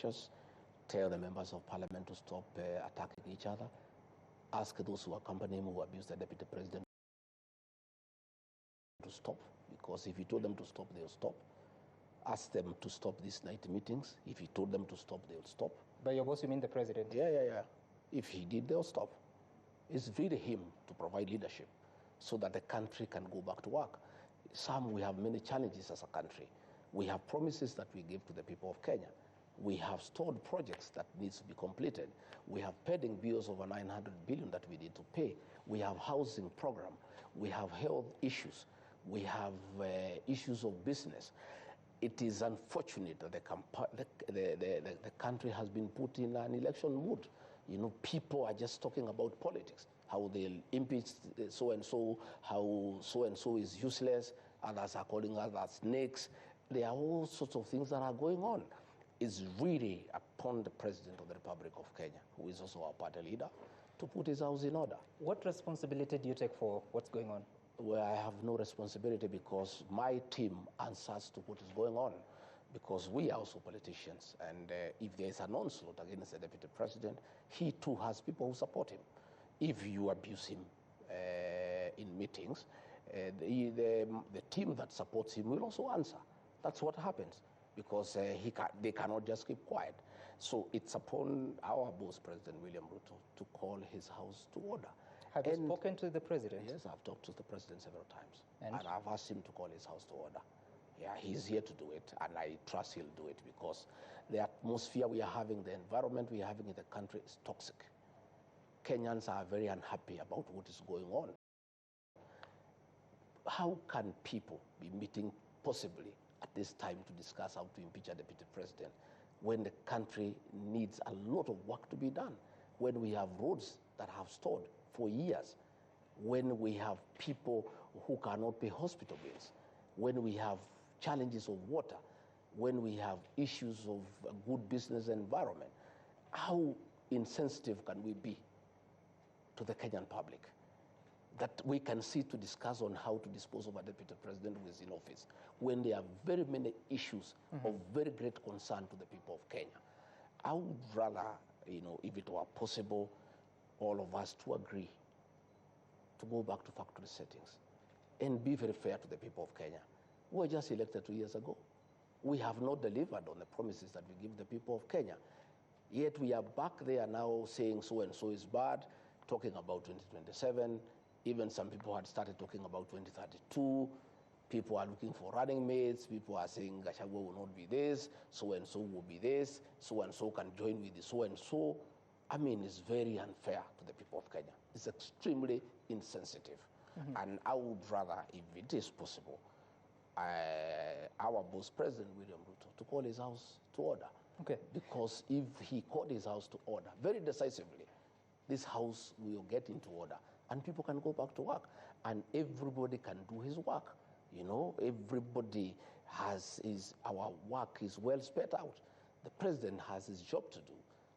lectures, tell the members of parliament to stop attacking each other, ask those who accompany him who abuse the deputy president to stop, because if he told them to stop, they'll stop. Ask them to stop these night meetings. If he told them to stop, they'll stop. By your boss, you mean the president? Yeah. If he did, they'll stop. It's really him to provide leadership so that the country can go back to work. We have many challenges as a country. We have promises that we give to the people of Kenya. We have stored projects that needs to be completed. We have pending bills over 900 billion that we need to pay. We have housing program. We have health issues. We have issues of business. It is unfortunate that the country has been put in an election mood. You know, people are just talking about politics, how they'll impeach so-and-so, how so-and-so is useless, others are calling others snakes. There are all sorts of things that are going on. It's really upon the President of the Republic of Kenya, who is also our party leader, to put his house in order. What responsibility do you take for what's going on? Well, I have no responsibility because my team answers to what is going on, because we are also politicians, and if there is an onslaught against the deputy president, he too has people who support him. If you abuse him in meetings, the team that supports him will also answer. That's what happens, because they cannot just keep quiet. So it's upon our boss, President William Ruto, to call his house to order. Have you spoken to the president? Yes, I've talked to the president several times. And I've asked him to call his house to order. Yeah, he's here to do it, and I trust he'll do it, because the atmosphere we are having, the environment we are having in the country is toxic. Kenyans are very unhappy about what is going on. How can people be meeting possibly at this time to discuss how to impeach a deputy president when the country needs a lot of work to be done, when we have roads that have stalled for years, when we have people who cannot pay hospital bills, when we have challenges of water, when we have issues of a good business environment? How insensitive can we be to the Kenyan public that we can sit to discuss on how to dispose of a deputy president who is in office when there are very many issues of very great concern to the people of Kenya? I would rather, if it were possible, all of us to agree to go back to factory settings and be very fair to the people of Kenya. We were just elected 2 years ago. We have not delivered on the promises that we give the people of Kenya. Yet we are back there now saying so-and-so is bad, talking about 2027. Even some people had started talking about 2032. People are looking for running mates. People are saying Gachagua will not be this, so-and-so will be this, so-and-so can join with the so-and-so. I mean, it's very unfair to the people of Kenya. It's extremely insensitive. And I would rather, if it is possible, our boss, President William Ruto, to call his house to order. Okay. Because if he called his house to order very decisively, this house will get into order and people can go back to work and everybody can do his work. Everybody our work is well spread out. The president has his job to do.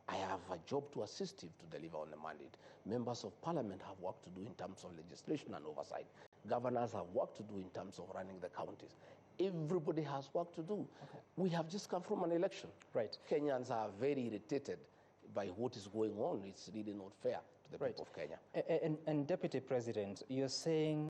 I have a job to assist him to deliver on the mandate. Members of parliament have work to do in terms of legislation and oversight. Governors have work to do in terms of running the counties. Everybody has work to do. Okay. We have just come from an election. Right. Kenyans are very irritated by what is going on. It's really not fair to the people of Kenya. And Deputy President, you're saying